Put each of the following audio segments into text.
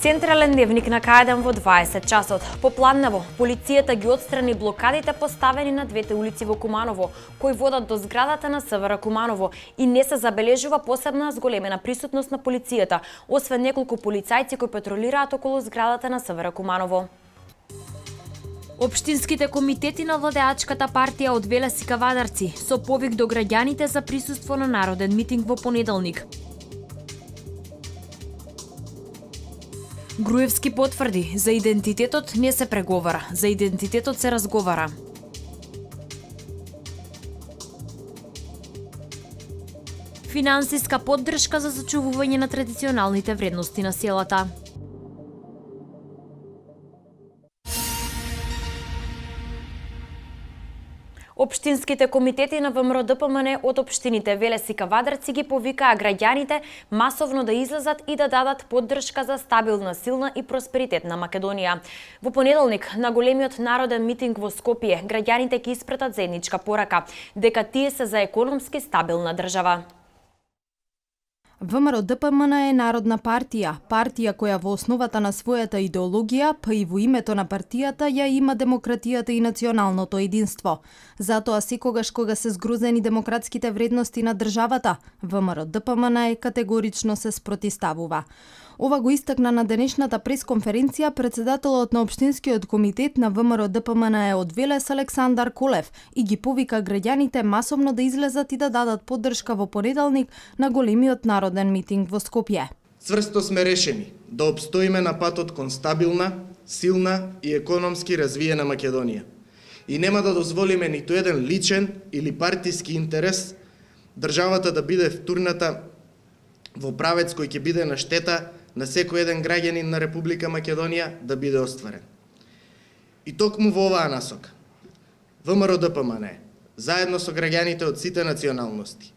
Централен дневник на К1 во 20 часот. Попланнаво, полицијата ги отстрани блокадите поставени на двете улици во Куманово, кои водат до зградата на СВР Куманово и не се забележува посебна зголемена присутност на полицијата, освен неколку полицајци кои патролираат околу зградата на СВР Куманово. Општинските комитети на владеачката партија одвеле сикавадарци со повик до граѓаните за присуство на народен митинг во понеделник. Груевски потврди, за идентитетот не се преговара, за идентитетот се разговара. Финансиска поддршка за зачувување на традиционалните вредности на селата. Општинските комитети на ВМРО ДПМН од општините Велес и Кавадарци ги повикаа граѓаните масовно да излезат и да дадат поддршка за стабилна, силна и просперитетна Македонија. Во понеделник на големиот народен митинг во Скопје граѓаните ќе испратат заедничка порака дека тие се за економски стабилна држава. ВМРО ДПМН е народна партија, партија која во основата на својата идеологија, па и во името на партијата ја има демократијата и националното единство. Затоа секогаш кога се згрозени демократските вредности на државата, ВМРО ДПМН категорично се спротивставува. Ова го истакна на денешната пресконференција председателот на Општинскиот комитет на ВМРО ДПМН од Велес Александар Колев и ги повика граѓаните масовно да излезат и да дадат поддршка во понеделник на големиот народен митинг во Скопје. Цврсто сме решени да обстоиме на патот кон стабилна, силна и економски развиена Македонија. И нема да дозволиме ниту еден личен или партиски интерес државата да биде втурната во правец кој ќе биде на штета на секој еден граѓанин на Република Македонија да биде остварен. И токму во оваа насока, ВМРО ДПМН, заедно со граѓаните од сите националности,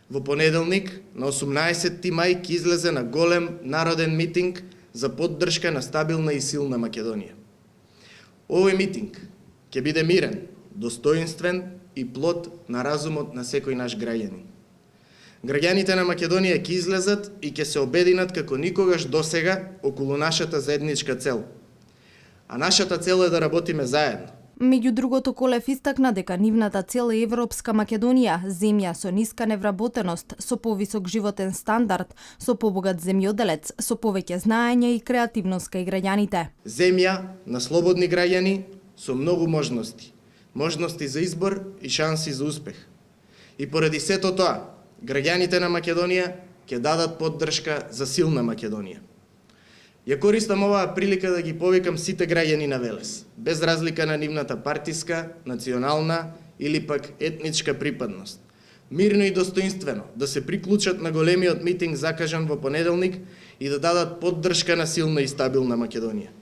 во понеделник на 18 мај ќе излезе на голем народен митинг за поддршка на стабилна и силна Македонија. Овој митинг ќе биде мирен, достоинствен и плод на разумот на секој наш граѓанин. Граѓаните на Македонија ќе излезат и ќе се обединат како никогаш досега околу нашата заедничка цел. А нашата цел е да работиме заедно. Меѓу другото, Колев истакна дека нивната цел е Европска Македонија, земја со ниска невработеност, со повисок животен стандард, со побогат земјоделец, со повеќе знаење и креативност кај граѓаните. Земја на слободни граѓани со многу можности. Можности за избор и шанси за успех. И поради сето тоа, граѓаните на Македонија ќе дадат поддршка за силна Македонија. Ја користам оваа прилика да ги повикам сите граѓани на Велес, без разлика на нивната партиска, национална или пак етничка припадност. Мирно и достоинствено да се приклучат на големиот митинг закажан во понеделник и да дадат поддршка на силна и стабилна Македонија.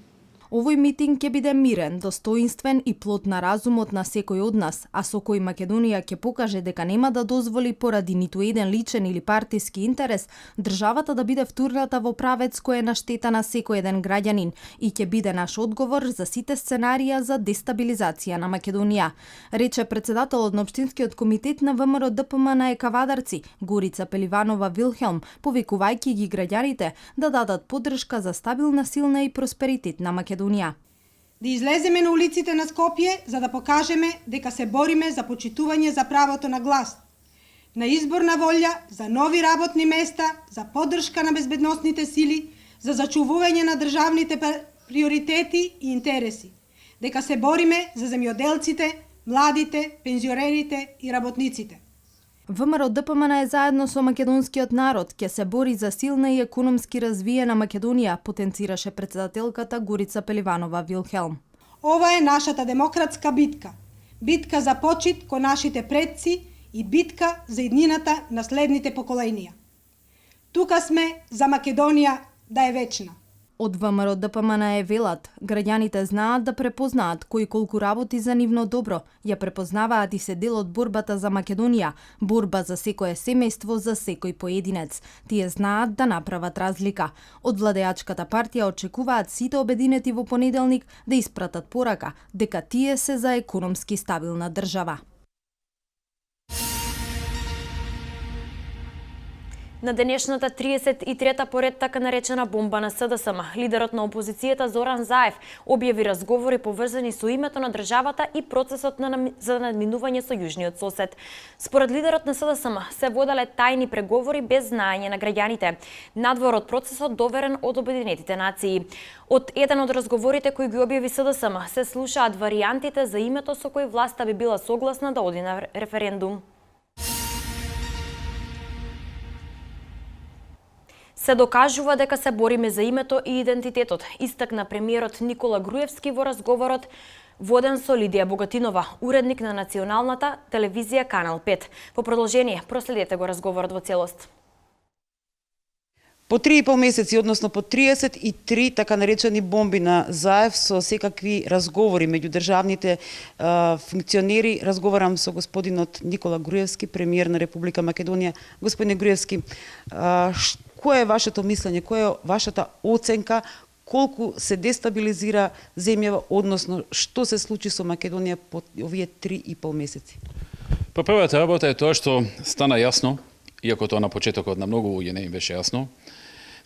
Овој митинг ќе биде мирен, достоинствен и плод на разумот на секој од нас, а со кој Македонија ќе покаже дека нема да дозволи поради ниту еден личен или партиски интерес државата да биде втурната во правец кој е на штета на секој еден граѓанин и ќе биде наш одговор за сите сценарија за дестабилизација на Македонија, рече председателот на Општинскиот комитет на ВМРО ДПМН Кавадарци, Горица Пеливанова Вилхелм, повикувајќи ги граѓаните да дадат поддршка за стабилна, силна и просперитетна Македонија. Да излеземе на улиците на Скопје за да покажеме дека се бориме за почитување за правото на глас, на изборна волја, за нови работни места, за поддршка на безбедносните сили, за зачувување на државните приоритети и интереси, дека се бориме за земјоделците, младите, пензионерите и работниците. ВМРО ДПМН заедно со македонскиот народ ќе се бори за силна и економски развиена Македонија, потенцираше председателката Горица Пеливанова Вилхелм. Ова е нашата демократска битка. Битка за почит кон нашите предци и битка за иднината на следните поколенија. Тука сме за Македонија да е вечна. Од ВМРО ДПМН велат, граѓаните знаат да препознаат кој колку работи за нивно добро, ја препознаваат и се дел од борбата за Македонија, борба за секое семејство, за секој поединец. Тие знаат да направат разлика. Од владеачката партија очекуваат сите обединети во понеделник да испратат порака дека тие се за економски стабилна држава. На денешната 33-та поред така наречена бомба на СДСМ, лидерот на опозицијата Зоран Заев објави разговори поврзани со името на државата и процесот за надминување со јужниот сосед. Според лидерот на СДСМ се водале тајни преговори без знаење на граѓаните. Надвор од процесот доверен од Обединетите нации. Од еден од разговорите кои ги објави СДСМ се слушаат варијантите за името со кој власта би била согласна да оди на референдум. Се докажува дека се бориме за името и идентитетот, истакна премиерот Никола Груевски во разговорот воден со Лидија Богатинова, уредник на националната телевизија Канал 5. По продолжение, проследете го разговорот во целост. По 3,5 месеци, односно по 33 така наречени бомби на Заев со секакви разговори меѓу државните функционери, разговарам со господинот Никола Груевски, премиер на Република Македонија. Господине Груевски, кое е вашето мислење, која е вашата оценка, колку се дестабилизира земјава, односно што се случи со Македонија по овие 3,5 месеци? Па првата работа е тоа што стана јасно, иако тоа на почетокот на многу луѓе не им беше јасно,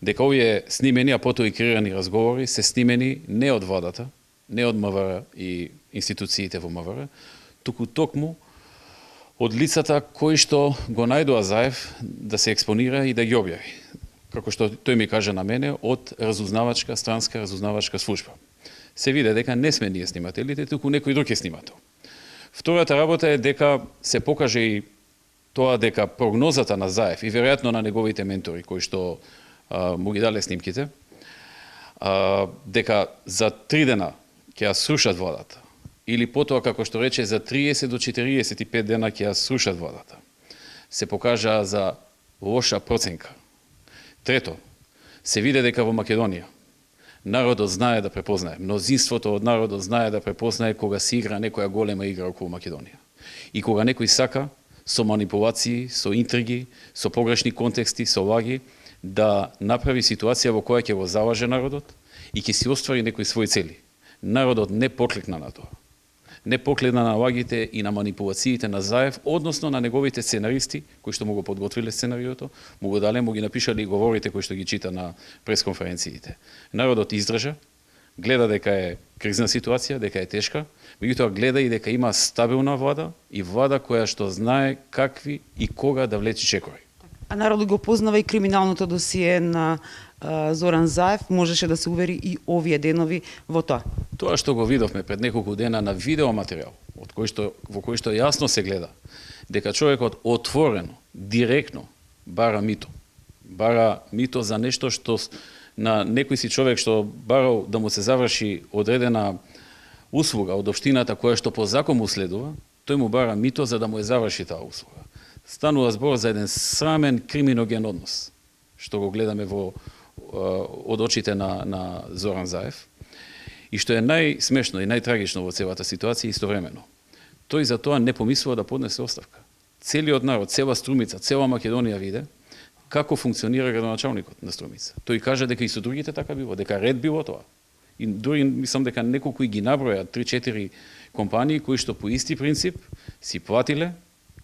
дека овие снимени, а потоа и креирани разговори се снимени не од владата, не од МВР и институциите во МВР, туку токму од лицата кои што го најдоа Заев да се експонира и да ги објави. Како што тој ми каже на мене, од разузнавачка, странска разузнавачка служба. Се виде дека не сме ние снимателите, туку некој друг е снимател. Втората работа е дека се покаже и тоа дека прогнозата на Заев и веројатно на неговите ментори кои што му ги дале снимките, дека за 3 дена ќе ја срушат владата или потоа како што рече за 30 до 45 дена ќе ја срушат владата. Се покажа за лоша проценка. Трето, се виде дека во Македонија народот знае да препознае, мнозинството од народот знае да препознае кога се игра некоја голема игра околу Македонија. И кога некој сака со манипулации, со интриги, со погрешни контексти, со лаги, да направи ситуација во која ќе го залаже народот и ќе си оствари некои своји цели. Народот не покликна на тоа. Не покликна на лагите и на манипулациите на Заев, односно на неговите сценаристи, кои што му го подготвиле сценариото, му го дале, му ги напишале и говорите кои што ги чита на пресконференциите. Народот издржа, гледа дека е кризна ситуација, дека е тешка, меѓутоа гледа и дека има стабилна влада и влада која што знае какви и кога да влечи чекори. А народот го познава и криминалното досие на Зоран Заев, можеше да се увери и овие денови во тоа. Тоа што го видовме пред неколку дена на видеоматеријал, во кој што јасно се гледа дека човекот отворено, директно бара мито. Бара мито за нешто што на некој си човек што барал да му се заврши одредена услуга од општината која што по закон му следува, тој му бара мито за да му е заврши таа услуга. Станува збор за еден срамен криминоген однос, што го гледаме од очите на Зоран Заев. И што е најсмешно и најтрагично во целата ситуација истовремено. Тој за тоа не помислува да поднесе оставка. Целиот народ, цела Струмица, цела Македонија виде како функционира градоначалникот на Струмица. Тој кажа дека и со другите така било, дека ред било тоа. И дури мислам дека неколку ги наброја 3-4 компании кои што по исти принцип си платиле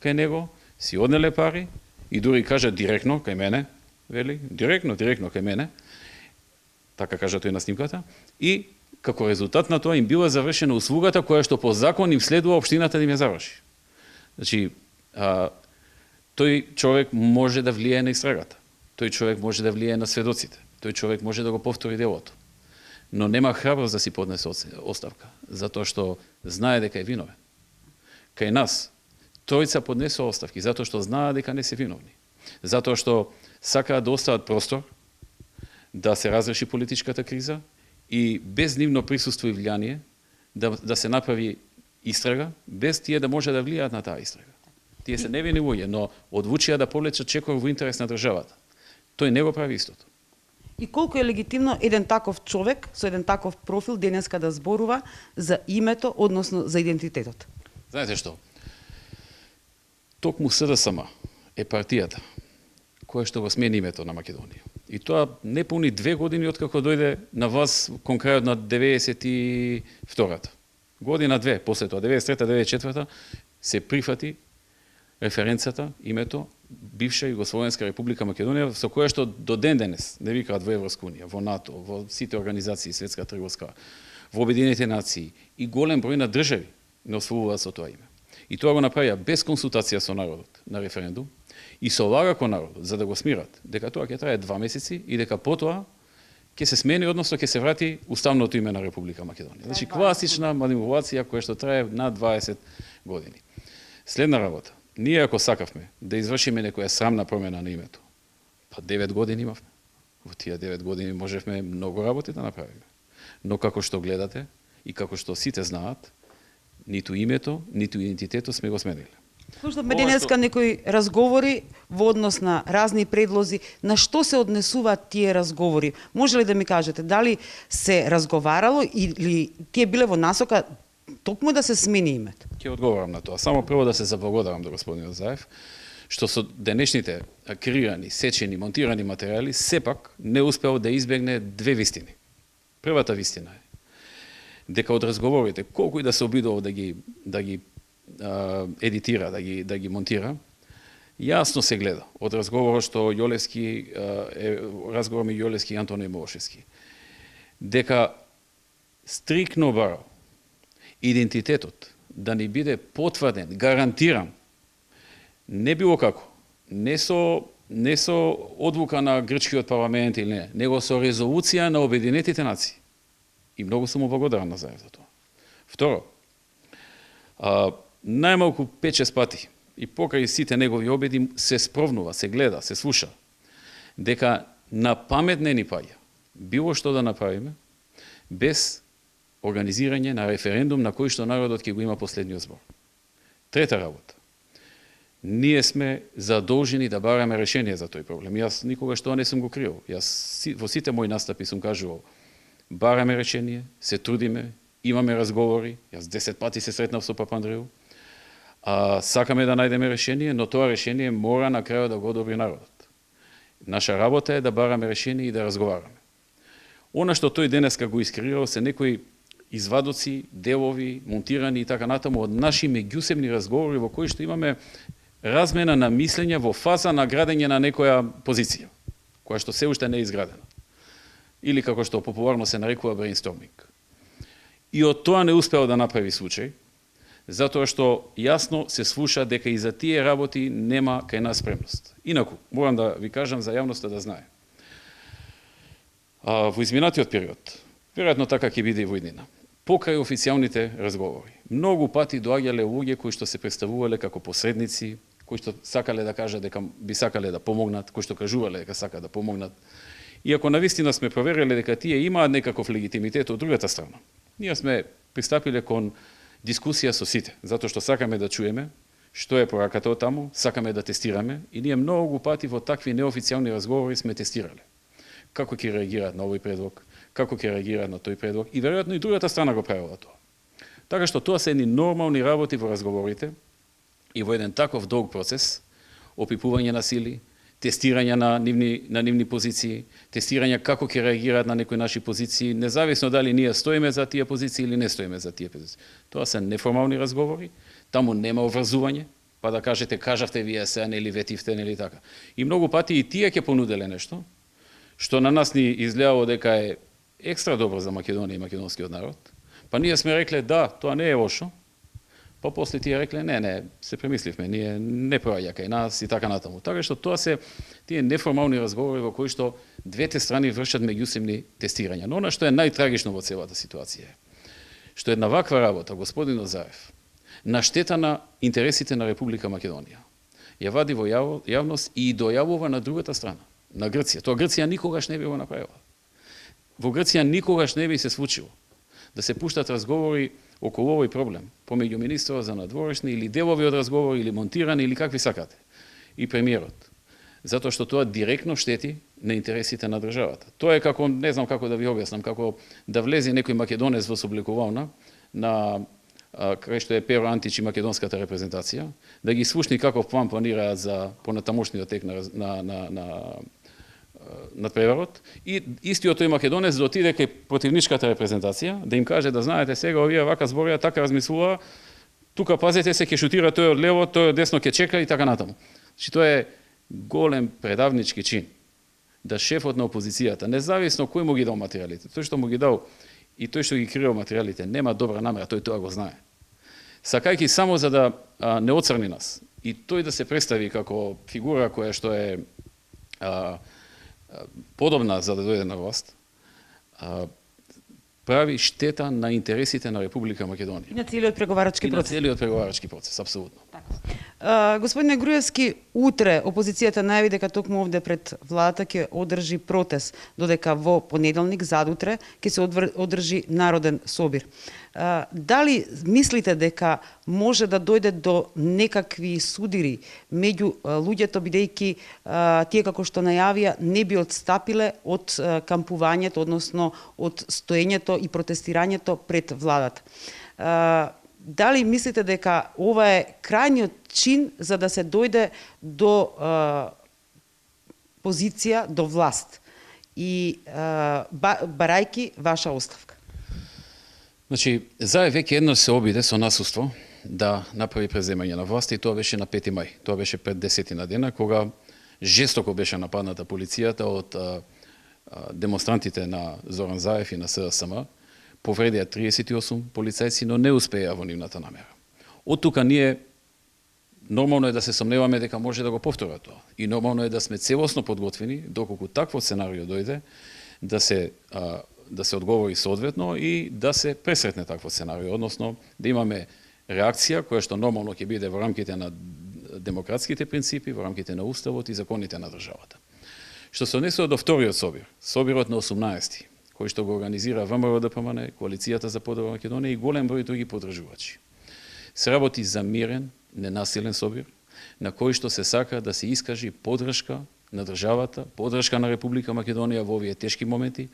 кај него, си однеле пари и дури кажа директно кај мене, вели, директно кај мене, така кажа тој на снимката, и како резултат на тоа им била завршена услугата која што по закон им следува општината да им ја заврши. Значи, тој човек може да влијае на истрагата, тој човек може да влијае на сведоците, тој човек може да го повтори делото, но нема храброст да си поднесе оставка, затоа што знае дека е виновен. Кај нас, тројца поднесоа оставки, затоа што знаат дека не се виновни. Затоа што сакаат да остават простор да се разреши политичката криза и без нивно присуство и влијание да се направи истрага, без тие да може да влијаат на таа истрага. Тие се невини луѓе, но одлучија да повлечат чекор во интерес на државата. Тој не го прави истото. И колку е легитимно еден таков човек со еден таков профил денеска да зборува за името, односно за идентитетот? Знаете што? Токму СДСМ е партијата која што го смени името на Македонија. И тоа не полни 2 години откако дојде на власт кон крајот на 92-та. Година 2, после тоа, 93-та, 94-та, се прифати референцата, името, бивша Југословенска република Македонија, со која што до ден денес не викаат во Европска унија, во НАТО, во сите организации, Светска трговска, во Обединените нации и голем број на држави не освојуваат со тоа име. И тоа го направија без консултација со народот на референдум и со лага кон народот, за да го смират дека тоа ќе трае 2 месеци и дека потоа ќе се смени, односно ќе се врати уставното име на Република Македонија. Значи класична манипулација која што трае над 20 години. Следна работа. Ние ако сакавме да извршиме некоја срамна промена на името, па 9 години имавме. Во тие 9 години можевме многу работи да направиме. Но како што гледате и како што сите знаат, ниту името, ниту идентитетот сме го смениле. Слушаме денеска некои разговори во однос на разни предлози. На што се однесуваат тие разговори? Може ли да ми кажете, дали се разговарало или тие биле во насока токму да се смени името? Ќе одговорам на тоа. Само прво да се заблагодарам до господинот Заев, што со денешните креирани, сечени, монтирани материјали сепак не успеал да избегне две вистини. Првата вистина е дека од разговорите, колку и да се обидувал да ги едитира, да ги монтира, јасно се гледа од разговорот што Јолевски, разговор ми Јолевски и Антони Милошевски, дека стрикно барал идентитетот да ни биде потврден, гарантиран, не било како, не со одлука на грчкиот парламент или не, него со резолуција на Обединетите нации. И многу сум му благодарен на Заев за тоа. Второ, најмалку 5-6 пати и покрај сите негови обеди се спровнува, се гледа, се слуша, дека на памет не ни паѓа било што да направиме без организирање на референдум на кој што народот ќе го има последниот збор. Трета работа. Ние сме задолжени да бараме решение за тој проблем. Јас никогаш тоа не сум го криел. Јас во сите мои настапи сум кажувал: бараме решение, се трудиме, имаме разговори. Јас 10 пати се сретнав со Папа Андреју. Сакаме да најдеме решение, но тоа решение мора на крајот да го одобри народот. Наша работа е да бараме решение и да разговараме. Она што тој денеска го искреирал се некои извадоци, делови, монтирани и така натаму од наши меѓусебни разговори во кои што имаме размена на мислења во фаза на градење на некоја позиција, која што се уште не е изградена. Или како што популарно се нарекува брейнсторминг. И од тоа не успеал да направи случај, затоа што јасно се слуша дека и за тие работи нема кај нас спремност. Инаку, морам да ви кажам за јавноста да знае. Во изминатиот период, веројатно така ќе биде и во иднина, покрај официјалните разговори, многу пати доаѓале луѓе кои што се представувале како посредници, кои што сакале да кажат дека би сакале да помогнат, кои што кажувале дека сакаат да помогнат. Иако навистина сме провериле дека тие имаат некаков легитимитет од другата страна, ние сме пристапиле кон дискусија со сите, затоа што сакаме да чуеме што е пораката од таму, сакаме да тестираме и ние многу пати во такви неофицијални разговори сме тестирале. Како ќе реагираат на овој предлог, како ќе реагираат на тој предлог и веројатно и другата страна го правила тоа. Така што тоа се едни нормални работи во разговорите и во еден таков долг процес, опипување на сили, тестирање на нивни позиции, тестирање како ќе реагираат на некои наши позиции, независно дали ние стоиме за тие позиции или не стоиме за тие позиции. Тоа се неформални разговори, таму нема обврзување, па да кажете кажавте вие сега нели ветивте нели така. И многу пати и тие ќе понуделе нешто што на нас ни изгледало дека е екстра добро за Македонија и македонскиот народ. Па ние сме рекле да, тоа не е лошо. Па после тие рекле не, се премисливме, ние не проаѓа кај нас и така натаму. Така што тоа се тие неформални разговори во кои што двете страни вршат меѓусебни тестирања. Но она што е најтрагично во целата ситуација е што една ваква работа, господин Заев, на штета на интересите на Република Македонија, ја вади во јавност и дојавува на другата страна, на Грција. Тоа Грција никогаш не би го направила. Во Грција никогаш не би се случило да се пуштат разговори околу овој проблем помеѓу министрот за надворешни или делови од разговори или монтирани или какви сакате и премиерот. Затоа што тоа директно штети на интересите на државата. Тоа е како, не знам како да ви објаснам, како да влезе некој македонец во собликувална на кај што е Перо Антич и македонската репрезентација, да ги слушни каков план планираат за понатамошниот тек на надпреварот и истиот тој македонец да отиде кај противничката репрезентација, да им каже да знаете сега овие вака зборија така размислува, тука пазете се ќе шутира тој од лево, тој од десно ќе чека и така натаму. Значи тоа е голем предавнички чин да шефот на опозицијата, независно кој му ги дал материјалите, тој што му ги дал и тој што ги крио материјалите, нема добра намера, тој тоа го знае. Сакајќи само за да не оцрни нас и тој да се представи како фигура која што е подобна за да дојде на власт, прави штета на интересите на Република Македонија. И на целиот преговарачки процес. И на целиот преговарачки процес, апсолутно. Господине Груевски, утре опозицијата најави дека токму овде пред владата ќе одржи протест, додека во понеделник, задутре, ќе се одржи народен собир. Дали мислите дека може да дојде до некакви судири меѓу луѓето, бидејќи тие како што најавија не би отстапиле од кампувањето, односно од стоењето и протестирањето пред владата? Дали мислите дека ова е крајниот чин за да се дојде до позиција, до власт и барајки ваша оставка? Значи, Заев веќе едно се обиде со насуство да направи преземање на власт и тоа беше на 5 мај. Тоа беше пред 10 дена, кога жестоко беше нападната полицијата од демонстрантите на Зоран Заев и на СДСМ. Повредија 38 полицајци, но не успеа во нивната намера. Од тука ние нормално е да се сомневаме дека може да го повторат тоа. И нормално е да сме целосно подготвени, доколку такво сценарио дојде, да се одговори соодветно и да се пресретне такво сценарио, односно да имаме реакција која што нормално ќе биде во рамките на демократските принципи, во рамките на уставот и законите на државата. Што се однесува до вториот собир, собирот на 18 кој што го организира ВМРО ДПМН, Коалицијата за подобра Македонија и голем број други поддржувачи. Се работи за мирен, ненасилен собир, на кој што се сака да се искажи поддршка на државата, поддршка на Република Македонија во овие тешки моменти,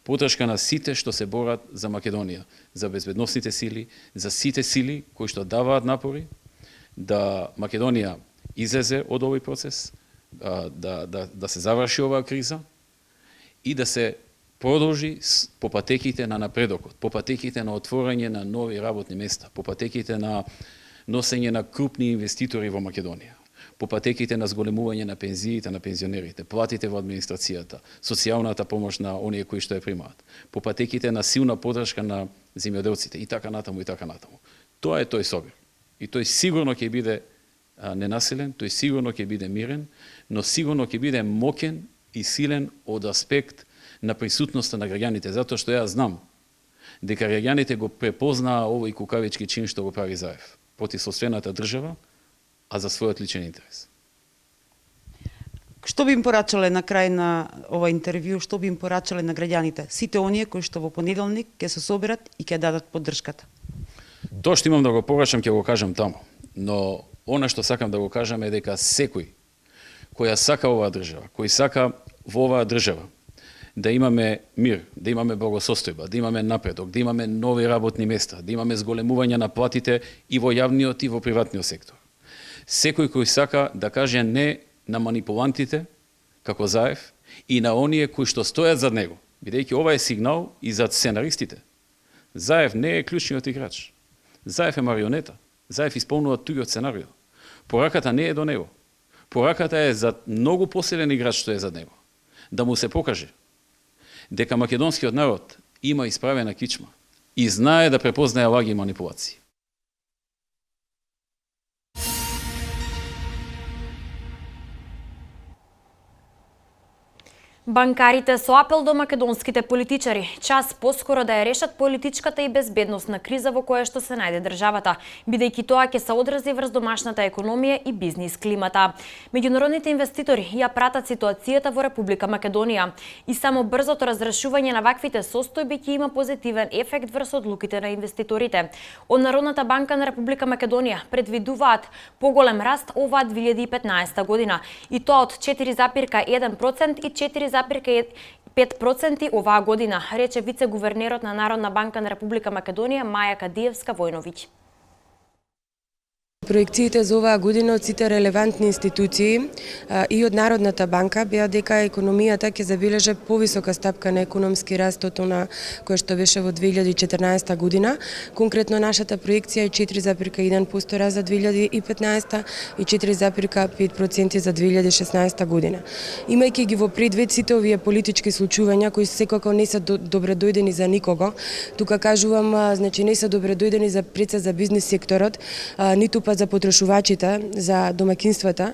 поддршка на сите што се борат за Македонија, за безбедносните сили, за сите сили кои што даваат напори да Македонија излезе од овој процес, да се заврши оваа криза и да се продолжи по патеките на напредокот, по патеките на отворање на нови работни места, по патеките на носење на крупни инвеститори во Македонија, по патеките на зголемување на пензиите на пензионерите, платите во администрацијата, социјалната помош на оние кои што ја примаат, по патеките на силна поддршка на земјоделците и така натаму и така натаму. Тоа е тој собир. И тој сигурно ќе биде ненасилен, тој сигурно ќе биде мирен, но сигурно ќе биде мокен и силен од аспект на присутноста на граѓаните, затоа што јас знам дека граѓаните го препознаа овој кукавички чин што го прави Заев против сопствената држава, а за својот личен интерес. Што би им порачале на крај на ова интервју, што би им порачале на граѓаните, сите оние кои што во понеделник ќе се соберат и ќе дадат поддршката? Тоа што имам да го порачам ќе го кажам таму, но она што сакам да го кажам е дека секој која сака оваа држава, кој сака во оваа држава да имаме мир, да имаме благосостојба, да имаме напредок, да имаме нови работни места, да имаме зголемување на платите и во јавниот и во приватниот сектор. Секој кој сака да каже не на манипулантите, како Заев, и на оние кои што стојат зад него, бидејќи ова е сигнал и за сценаристите. Заев не е клучниот играч. Заев е марионета. Заев исполнува туѓиот сценарио. Пораката не е до него. Пораката е за многу посилен играч што е зад него. Да му се покаже дека македонскиот народ има исправена кичма и знае да препознае лаги и манипулации. Банкарите со апел до македонските политичари час поскоро да ја решат политичката и безбедносна криза во која што се најде државата, бидејќи тоа ќе се одрази врз домашната економија и бизнис климата. Меѓународните инвеститори ја пратат ситуацијата во Република Македонија и само брзото разрешување на ваквите состојби ќе има позитивен ефект врз одлуките на инвеститорите. Од Народната банка на Република Македонија предвидуваат поголем раст оваа 2015 година и тоа од 4,1% и 4,5% оваа година, рече вице-гувернерот на Народна банка на Република Македонија Маја Кадиевска-Војновиќ. проекциите за оваа година од сите релевантни институции и од Народната банка беа дека економијата ќе забележи повисока стапка на економски раст од она кој што беше во 2014 година. Конкретно нашата проекција е 4,1% раст за 2015 и 4,5% за 2016 година. Имајќи ги во предвид сите овие политички случувања кои секако не се добредојдени за никого, тука кажувам, значи не се добредојдени за преца за бизнис секторот, ниту па за потрошувачите, за домакинствата.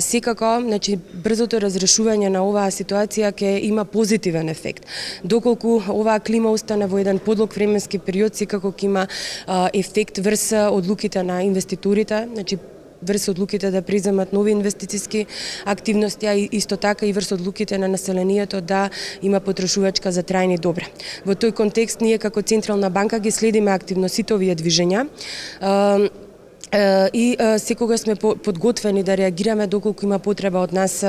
Секако, значи брзото разрешување на оваа ситуација ќе има позитивен ефект. Доколку оваа клима остане во еден подлог временски период, секако ќе има ефект врз одлуките на инвеститорите, значи врз одлуките да преземат нови инвестициски активности, а исто така и врз одлуките на населението да има потрошувачка за трајни добра. Во тој контекст ние како Централна банка ги следиме активно сите овие движења и секогаш сме подготвени да реагираме доколку има потреба од нас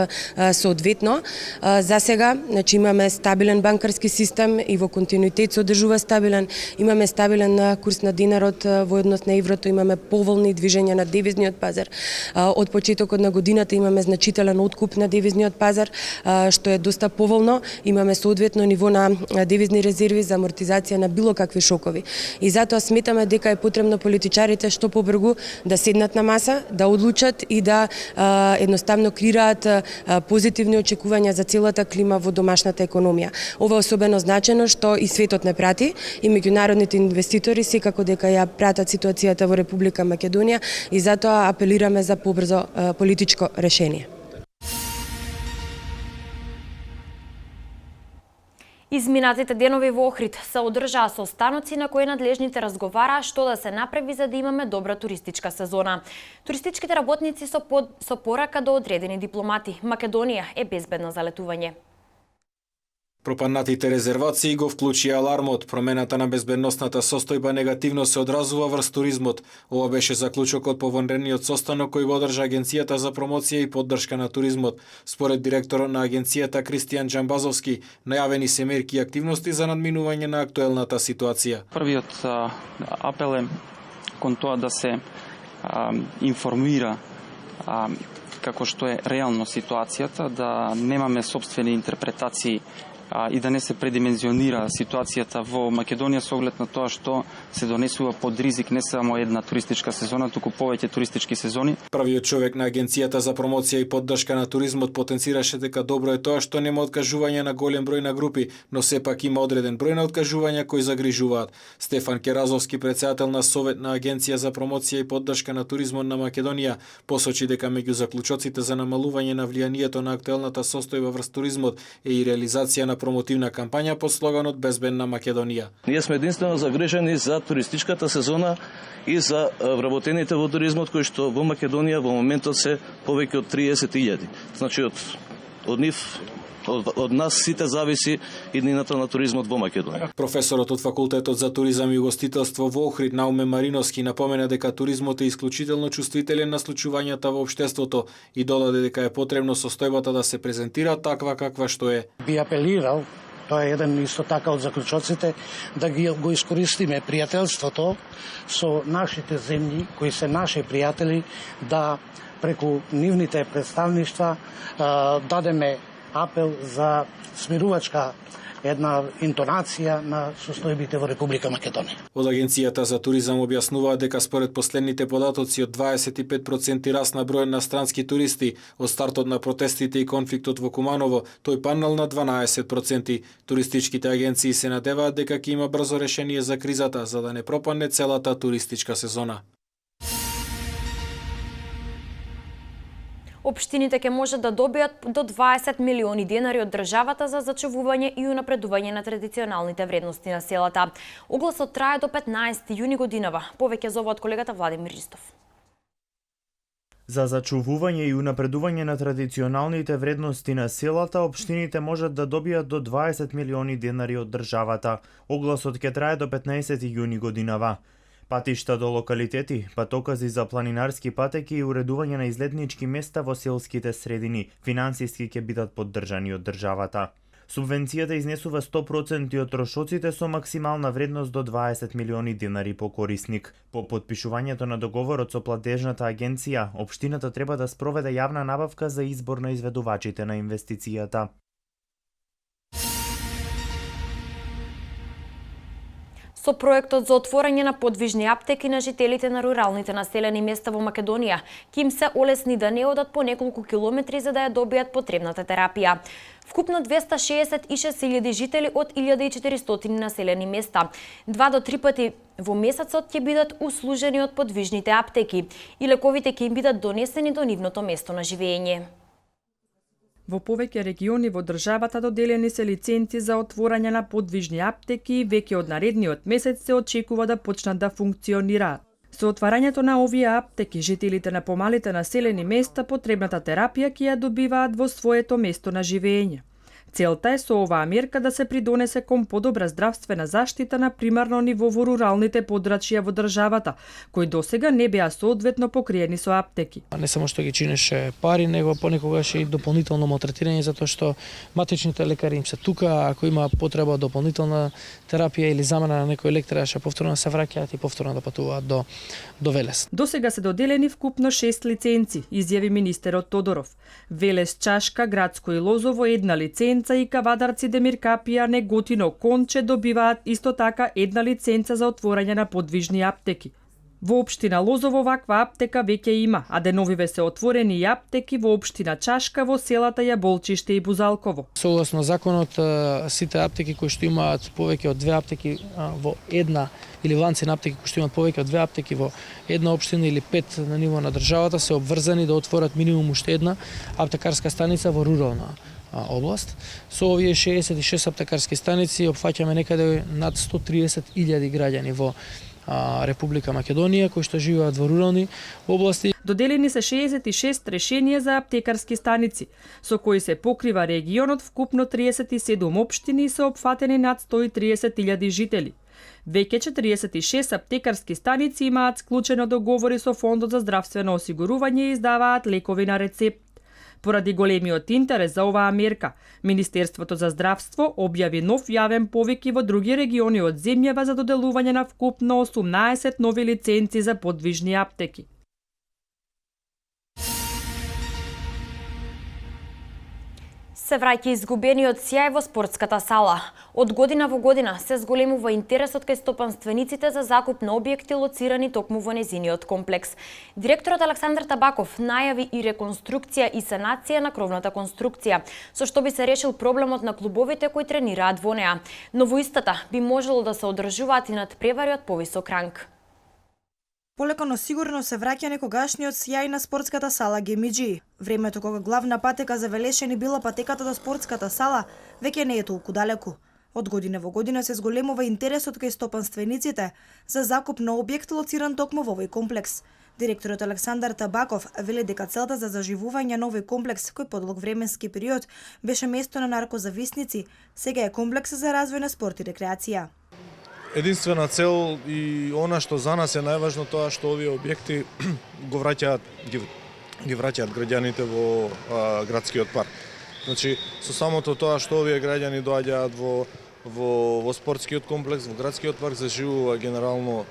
соодветно. За сега, значи имаме стабилен банкарски систем и во континуитет се одржува стабилен. Имаме стабилен курс на динарот во однос на еврото, имаме поволни движења на девизниот пазар. Од почетокот на годината имаме значителен откуп на девизниот пазар, што е доста поволно. Имаме соодветно ниво на девизни резерви за амортизација на било какви шокови. И затоа сметаме дека е потребно политичарите што побрзо да седнат на маса, да одлучат и да едноставно креираат позитивни очекувања за целата клима во домашната економија. Ова е особено значено што и светот не прати и меѓународните инвеститори секако дека ја пратат ситуацијата во Република Македонија и затоа апелираме за побрзо политичко решение. Изминатите денови во Охрид се одржаа состаноци на кои надлежните разговараа што да се направи за да имаме добра туристичка сезона. Туристичките работници со порака до одредени дипломати. Македонија е безбедна за летување. Пропаднатите резервации го вклучи алармот. Промената на безбедносната состојба негативно се одразува врз туризмот. Ова беше заклучокот по вонредниот состанок кој го одржа Агенцијата за промоција и поддршка на туризмот. Според директорот на агенцијата Кристијан Џамбазовски, најавени се мерки и активности за надминување на актуелната ситуација. Првиот апел е кон тоа да се информира како што е реално ситуацијата, да немаме сопствени интерпретации и да не се предимензионира ситуацијата во Македонија со оглед на тоа што се донесува под ризик не само една туристичка сезона, туку повеќе туристички сезони. Првиот човек на Агенцијата за промоција и поддршка на туризмот потенцираше дека добро е тоа што нема откажување на голем број на групи, но сепак има одреден број на откажувања кои загрижуваат. Стефан Керазовски, председател на Совет на Агенција за промоција и поддршка на туризмот на Македонија, посочи дека меѓу заклучоците за намалување на влијанието на актуелната состојба врз туризмот е и реализација на промотивна кампања под слоганот Безбедна Македонија. Ние сме единствено загрижени за туристичката сезона и за вработените во туризмот кои што во Македонија во моментот се повеќе од 30.000. Значи од нив од нас сите зависи иднината на туризмот во Македонија. Професорот од Факултетот за туризам и угостителство во Охрид Науме Мариновски напомена дека туризмот е исклучително чувствителен на случувањата во општеството и додаде дека е потребно состојбата да се презентира таква каква што е. Би апелирал, тоа е еден исто така од заклучоците, да го искористиме пријателството со нашите земји, кои се наши пријатели, да преку нивните представништва дадеме апел за смирувачка една интонација на состојбите во Република Македонија. Од Агенцијата за туризам објаснуваат дека според последните податоци од 25% раст на бројот на странски туристи од стартот на протестите и конфликтот во Куманово, тој паднал на 12%. Туристичките агенции се надеваат дека ќе има брзо решение за кризата за да не пропадне целата туристичка сезона. Општините ќе можат да добијат до 20 милиони денари од државата за зачувување и унапредување на традиционалните вредности на селата. Огласот трае до 15 јуни годинава. Повеќе за ова од колегата Владимир Ристов. За зачувување и унапредување на традиционалните вредности на селата, општините можат да добијат до 20 милиони денари од државата. Огласот ќе трае до 15 јуни годинава. Патишта до локалитети, патокази за планинарски патеки и уредување на излетнички места во селските средини финансиски ќе бидат поддржани од државата. Субвенцијата изнесува 100% од трошоците со максимална вредност до 20 милиони денари по корисник. По подпишувањето на договорот со платежната агенција, општината треба да спроведе јавна набавка за избор на изведувачите на инвестицијата. Со проектот за отворање на подвижни аптеки на жителите на руралните населени места во Македонија, ќе им се олесни да не одат по неколку километри за да ја добијат потребната терапија. Вкупно 266.000 жители од 1400 населени места, 2 до 3 пати во месецот ќе бидат услужени од подвижните аптеки и лековите ќе им бидат донесени до нивното место на живење. Во повеќе региони во државата доделени се лиценци за отворање на подвижни аптеки и веќе од наредниот месец се очекува да почнат да функционираат. Со отварањето на овие аптеки, жителите на помалите населени места потребната терапија ќе ја добиваат во своето место на живење. Целта е со оваа мерка да се придонесе кон подобра здравствена заштита на примарно ниво во руралните подрачја во државата, кои досега не беа соодветно покриени со аптеки. Не само што ги чинеше пари, него понекогаш и дополнително малтретирање, затоа што матичните лекари им се тука, ако има потреба од дополнителна терапија или замена на некој лек, требаше повторно да се враќаат и повторно да патуваат до Велес. Досега се доделени вкупно 6 лиценци, изјави министерот Тодоров. Велес, Чашка, Градско и Лозово една лиценца и Кавадарци, Демир Капија, Неготино, Конче добиваат исто така една лиценца за отворање на подвижни аптеки. Во општина Лозово ваква аптека веќе има, а деновиве се отворени и аптеки во општина Чашка, во селата Јаболчиште и Бузалково. Согласно законот, сите аптеки кои што имаат повеќе од 2 аптеки во една или ланци на аптеки кои што имаат повеќе од 2 аптеки во една општина или 5 на ниво на државата се обврзани да отворат минимум уште една аптекарска станица во рурална област. Со овие 66 аптекарски станици опфаќаме некаде над 130.000 граѓани во Република Македонија кои што живеат во рурални области. Доделени се 66 решенија за аптекарски станици, со кои се покрива регионот вкупно 37 општини и се опфатени над 130.000 жители. Веќе 46 аптекарски станици имаат склучено договори со Фондот за здравствено осигурување и издаваат лекови на рецепт. Поради големиот интерес за оваа мерка, Министерството за здравство објави нов јавен повик и во други региони од земјава за доделување на вкупно 18 нови лиценци за подвижни аптеки. Се враќа изгубениот сјај во спортската сала. Од година во година се зголемува интересот кај стопанствениците за закуп на објекти лоцирани токму во незиниот комплекс. Директорот Александар Табаков најави и реконструкција и санација на кровната конструкција, со што би се решил проблемот на клубовите кои тренираат во неа. Но во истата би можело да се одржуваат и надпревари од повисок ранг. Полеко но сигурно се враќа некогашниот сјај на спортската сала Гемиџи. Времето кога главна патека за Велешани била патеката до спортската сала, веќе не е толку далеку. Од година во година се зголемува интересот кај стопанствениците за закуп на објект лоциран токму во овој комплекс. Директорот Александар Табаков вели дека целта за заживување на овој комплекс, кој подлог временски период беше место на наркозависници, сега е комплекс за развој на спорт и рекреација. Единствена цел и она што за нас е најважно тоа што овие објекти ги враќаат граѓаните во градскиот парк. Значи со самото тоа што овие граѓани доаѓаат во спортскиот комплекс, во градскиот парк, заживува генерално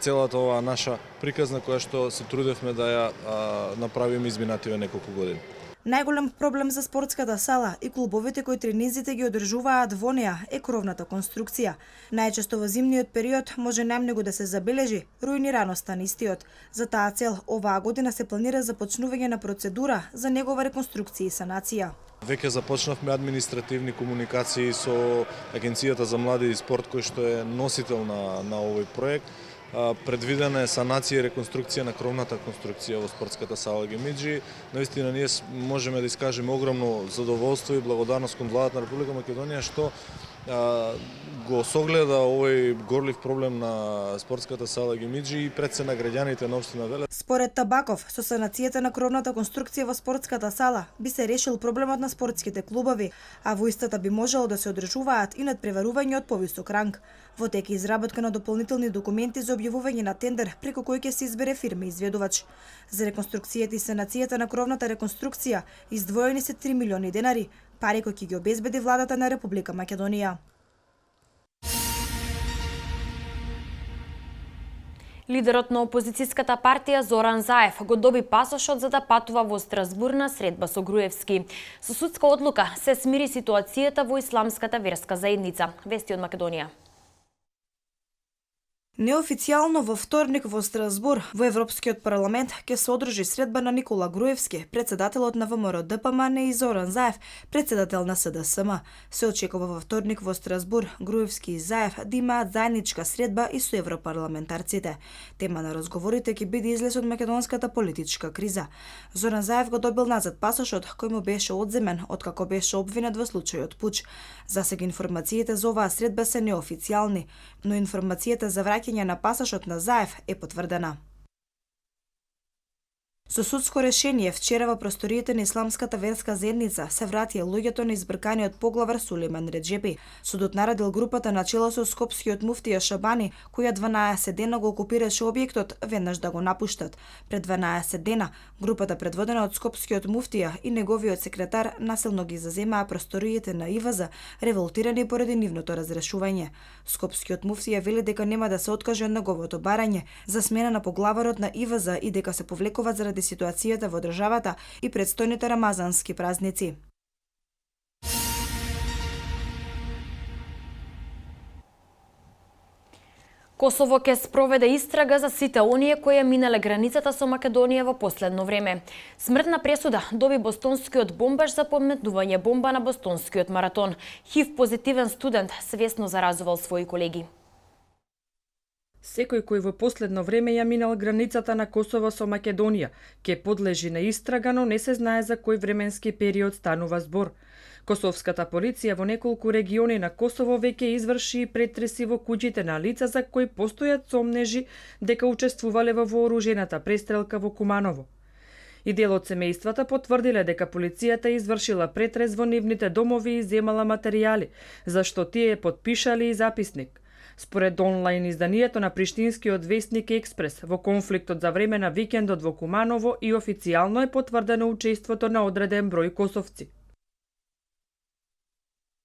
целата оваа наша приказна која што се трудевме да ја направиме изминативе неколку години. Најголем проблем за спортската сала и клубовите кои тренизите ги одржуваат во неа е кровната конструкција. Најчесто во зимниот период може најмногу да се забележи руинираноста на истиот. За таа цел оваа година се планира започнување на процедура за негова реконструкција и санација. Веќе започнавме административни комуникации со Агенцијата за млади и спорт кој што е носител на овој проект. Предвидена е санација и реконструкција на кровната конструкција во спортската сала Гемиџи. Наистина ние можеме да искажеме огромно задоволство и благодарност кон владата на Република Македонија што го согледа овој горлив проблем на спортската сала Гемиџи и пред се на граѓаните на општина Велес. Според Табаков, со санацијата на кровната конструкција во спортската сала би се решил проблемот на спортските клубови, а во истата би можело да се одржуваат и надпреварување од повисок ранг. Во тек изработка на дополнителни документи за објавување на тендер преку кој ќе се избере фирма изведувач. За реконструкцијата и санацијата на кровната реконструкција издвоени се 3 милиони денари, пари кои ќе ги обезбеди владата на Република Македонија. Лидерот на опозицијската партија Зоран Заев го доби пасошот за да патува во Страсбур на средба со Груевски. Со судска одлука се смири ситуацијата во исламската верска заедница. Вести од Македонија. Неофицијално во вторник во Страсбур, во Европскиот парламент, ќе се одржи средба на Никола Груевски, председателот на ВМРО ДПМН и Зоран Заев, председател на СДСМ. Се очекува во вторник во Страсбур Груевски и Заев да имаат заедничка средба и со европарламентарците. Тема на разговорите ќе биде излез од македонската политичка криза. Зоран Заев го добил назад пасошот кој му беше одземен откако беше обвинет во случајот пуч. Засега информациите за оваа средба се неофицијални, но информацијата за враќање на пасошот на Заев е потврдена. Со судско решение вчера во просториите на исламската верска заедница се вратија луѓето на избрканиот поглавар Сулейман Реджепи. Судот наредил групата на чело со скопскиот муфтија Шабани, која 12 дена го окупираше објектот, веднаш да го напуштат. Пред 12 дена, групата предводена од скопскиот муфтија и неговиот секретар насилно ги заземаа просториите на ИВЗ, револтирани поради нивното разрешување. Скопскиот муфтија вели дека нема да се откаже од неговото барање за смена на поглаварот на ИВЗ и дека се повлекуваат заради ситуацијата во државата и предстојните рамазански празници. Косово ќе спроведе истрага за сите оние кои минале границата со Македонија во последно време. Смртна пресуда доби бостонскиот бомбаш за подметнување бомба на бостонскиот маратон. ХИВ позитивен студент свесно заразувал своји колеги. Секој кој во последно време ја минал границата на Косово со Македонија ќе подлежи на истрага, но не се знае за кој временски период станува збор. Косовската полиција во неколку региони на Косово веќе изврши претреси во куќите на лица за кои постојат сомнежи дека учествувале во вооружената престрелка во Куманово. И дел од семејствата потврдиле дека полицијата извршила претрес во нивните домови и земала материјали, зашто тие подпишале и записник. Според онлайн изданието на приштинскиот вестник Експрес, во конфликтот за време на викендот во Куманово и официјално е потврдено учеството на одреден број косовци.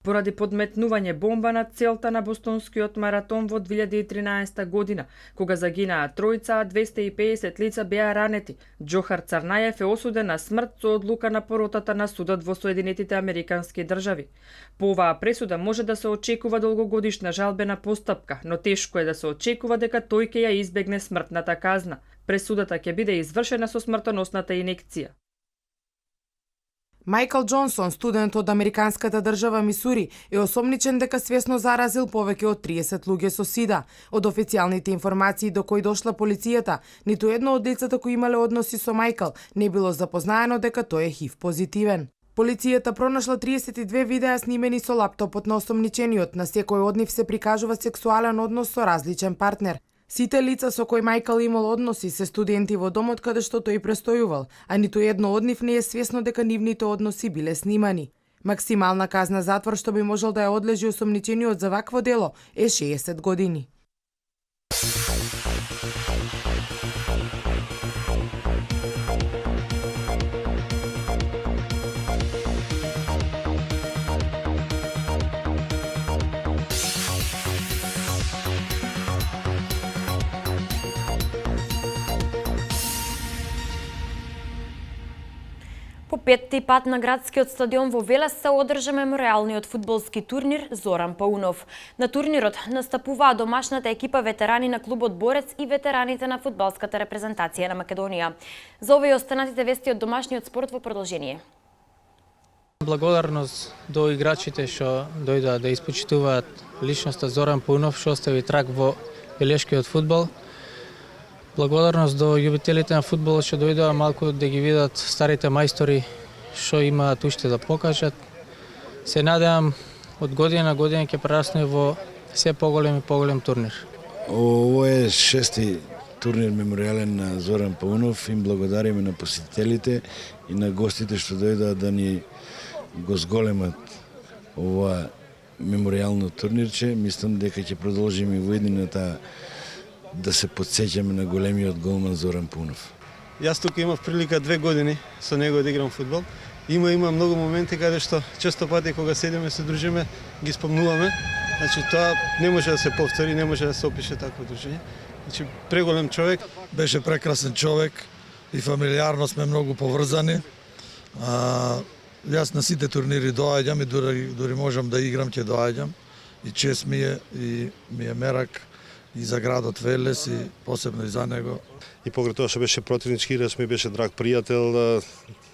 Поради подметнување бомба на целта на бостонскиот маратон во 2013 година, кога загинаа тројца, а 250 лица беа ранети, Џохар Царнаев е осуден на смрт со одлука на поротата на судот во Соединетите Американски држави. По оваа пресуда може да се очекува долгогодишна жалбена постапка, но тешко е да се очекува дека тој ќе ја избегне смртната казна. Пресудата ќе биде извршена со смртоносната инекција. Мајкл Џонсон, студент од американската држава Мисури, е осомничен дека свесно заразил повеќе од 30 луѓе со СИДА. Од официјалните информации до кои дошла полицијата, ниту едно од лицата кои имале односи со Мајкл не било запознаено дека тој е ХИВ позитивен. Полицијата пронашла 32 видеа снимени со лаптопот на осомничениот, на секој од нив се прикажува сексуален однос со различен партнер. Сите лица со кои Мајкл имал односи се студенти во домот каде што тој престојувал, а ниту едно од нив не е свесно дека нивните односи биле снимани. Максимална казна затвор што би можел да ја одлежи осомничениот за вакво дело е 60 години. По петти пат на градскиот стадион во Велес се одржа мемориалниот фудбалски турнир Зоран Паунов. На турнирот настапуваа домашната екипа ветерани на клубот Борец и ветераните на фудбалската репрезентација на Македонија. За овие останатите вести од домашниот спорт во продолжение. Благодарност до играчите што дојдоа да испочитуваат личноста Зоран Паунов што остави траг во велешкиот фудбал. Благодарност до љубителите на фудбалот што дојдоа малку да ги видат старите мајстори што имаат уште да покажат. Се надевам од година на година ќе прерасне во се поголем и поголем турнир. Ово е шести турнир мемориален на Зоран Паунов. Им благодариме на посетителите и на гостите што дојдоа да ни го зголемат ова мемориално турнирче. Мислам дека ќе продолжиме во иднината да се подсеќаме на големиот голман Зоран Паунов. Јас тука имав прилика 2 години со него да играм фудбал Има многу моменти каде што често пати кога седиме се дружиме, ги спомнуваме. Значи тоа не може да се повтори, не може да се опише такво дружење. Значи преголем човек. Беше прекрасен човек и фамилиарно сме многу поврзани. Јас на сите турнири доаѓам и дури можам да играм, ќе доаѓам. И чест ми е мерак и за градот Велес и посебно и за него. И покрај тоа што беше противнички играч, ми беше драг пријател,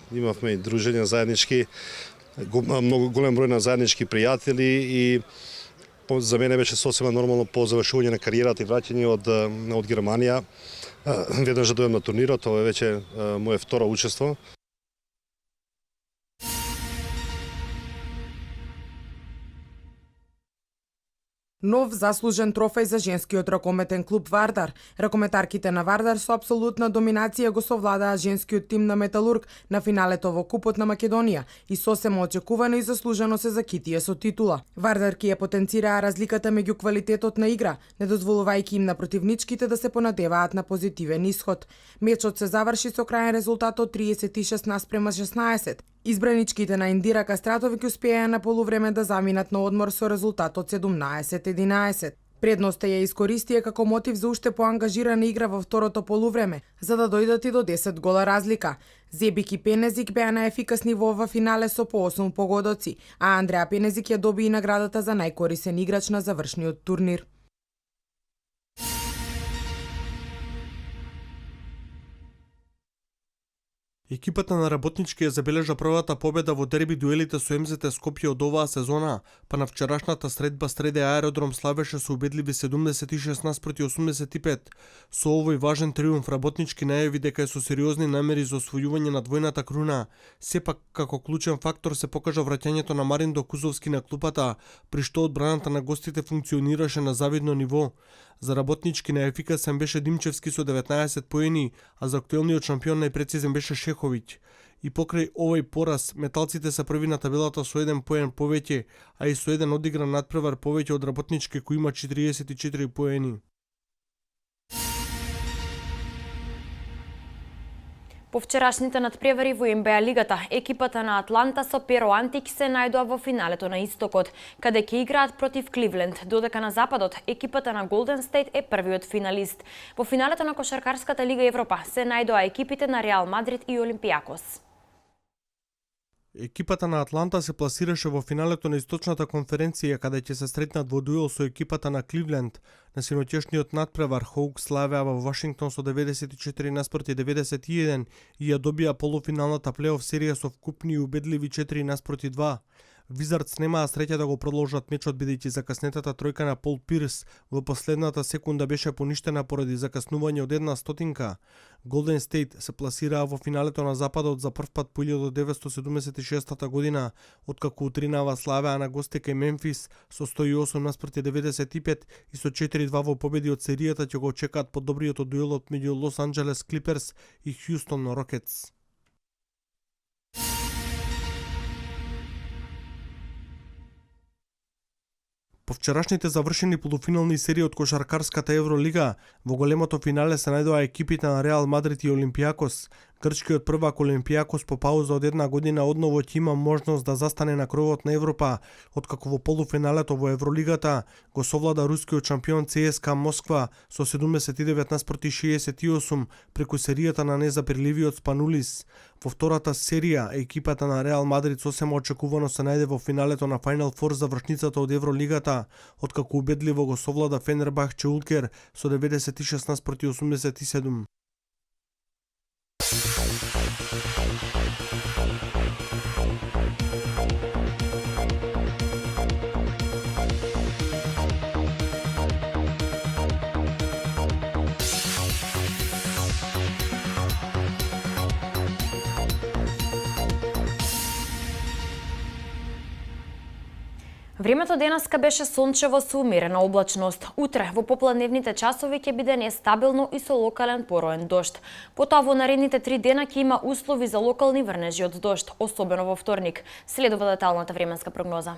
имавме и дружења заеднички, многу голем број на заеднички пријатели и за мене беше сосема нормално по завршување на кариерата и враќање од Германија. Веднаш да дојдам на турнирот, ова е веќе моје второ учество. Нов заслужен трофеј за женскиот ракометен клуб Вардар. Ракометарките на Вардар со апсолутна доминација го совладаа женскиот тим на Металург на финалето во Купот на Македонија и сосема очекувано и заслужено се закитија со титула. Вардарки ја потенцираа разликата меѓу квалитетот на игра, не дозволувајќи им на противничките да се понадеваат на позитивен исход. Мечот се заврши со крајен резултат од 36:16. Избраничките на Индира Кастратовик успеа на полувреме да заминат на одмор со резултат од 17:11. Предноста ја искористија како мотив за уште поангажирана игра во второто полувреме, за да дојдат и до 10 гола разлика. Зебик и Пенезик беа најефикасни во ова финале со по 8 погодоци, а Андреа Пенезик ја доби и наградата за најкорисен играч на завршниот турнир. Екипата на работнички ја забележа првата победа во дерби дуелите со МЗТ Скопје од оваа сезона, па на вчерашната средба среде аеродром славеше со убедливи 76:85. Со овој важен триумф работнички најави дека е со сериозни намери за освојување на двојната круна. Сепак како клучен фактор се покажа враќањето на Мариндо Кузовски на клупата, при што одбраната на гостите функционираше на завидно ниво. За работнички најефикасен беше Димчевски со 19 поени, а за актуелниот шампион најпрецизен беше Шеховиќ. И покрај овој пораз, металците се први на табелата со 1 поен повеќе, а и со еден одигран надпревар повеќе од работнички кој има 44 поени. По вчерашните надпревари во НБА лигата, екипата на Атланта со Перо Антик се најдоа во финалето на Истокот, каде ќе играат против Кливленд, додека на Западот екипата на Голден Стейт е првиот финалист. Во финалето на Кошаркарската лига Европа се најдоа екипите на Реал Мадрид и Олимпијакос. Екипата на Атланта се пласираше во финалето на Источната конференција, каде ќе се сретнат во дуел со екипата на Кливленд. На синоќешниот надпревар Хоук славеа во Вашингтон со 94:91 и ја добија полуфиналната плейоф серија со вкупни и убедливи 4:2. Визардс немаа среќа да го продолжат мечот бидејќи закаснетата тројка на Пол Пирс во последната секунда беше поништена поради закаснување од 1/100. Голден Стейт се пласираа во финалето на Западот за првпат по 1976 година, откако утринава славеа на гости кај Мемфис со 108:95 и со 4-2 во победи од серијата ќе го чекаат подобриот од дуелот меѓу Лос Анџелес Клиперс и Хјустон Рокетс. По вчерашните завршени полуфинални серии од Кошаркарската Евролига, во големото финале се најдоа екипите на Реал Мадрид и Олимпијакос. Грчкиот првак Олимпијакос по пауза од една година одново ќе има можност да застане на кровот на Европа, откако во полуфиналето во Евролигата го совлада рускиот шампион ЦСКА Москва со 79:68 преку серијата на незапирливиот Спанулис. Во втората серија, екипата на Реал Мадрид сосема очекувано се најде во финалето на Final Four завршницата од Евролигата, откако убедливо го совлада Фенербахче Улкер со 96:87. Времето денеска беше сончево со умерена облачност. Утре во попладневните часови ќе биде нестабилно и со локален пороен дожд. Потоа во наредните 3 дена ќе има услови за локални врнежи од дожд, особено во вторник. Следува деталната временска прогноза.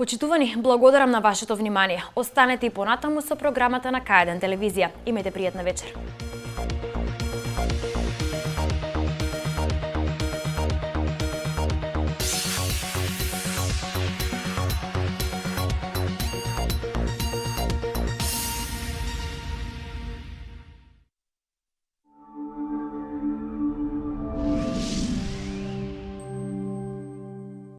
Почитувани, благодарам на вашето внимание. Останете и понатаму со програмата на К1 телевизија. Имајте пријатна вечер.